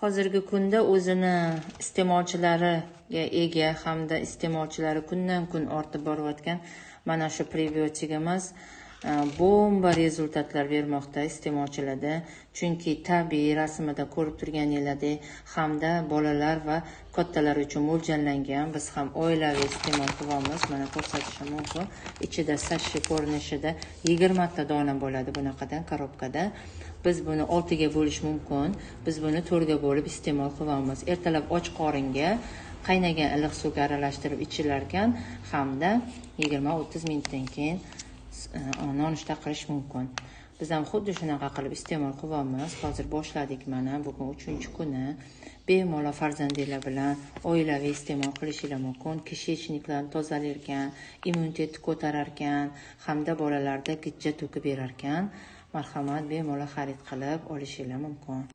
hozirgi kunda o'zini iste'molchilariga ega hamda iste'molchilari kundan kun ortib borayotgan mana shu prebiotikimiz bomba rezultatlar bermoqda iste'molchilarda. Chunki tabiiy rasmida ko'rib turganinglardek hamda bolalar va kattalar uchun mo'ljallangan. Biz ham oilaviy iste'mol qilamiz. Mana ko'rsatishim mumkin. Ichida sachet ko'rinishida 20 ta dona bo'ladi bunaqadan korobkada. Biz buni 6 ga bo'lish mumkin. Biz buni 4 ga bo'lib iste'mol qilamiz. Ertalab och qoringa qaynagan iliq suvga aralashtirib ichilar ekan hamda 20-30 minutdan keyin nonushta qilish mumkin. Biz ham xuddi shunaqa qilib iste'mol qilamiz. Hozir boshladik mana, bugun 3-kuni. Bemalol farzandinglar bilan oilaviy iste'mol qilishingiz mumkin. Kishechniklarni tozalar ekan, immunitetni ko'tarar ekan, hamda bolalarda gijja to'kib berar ekan. Marhamat, bemalol xarid qilib olishingiz mumkin.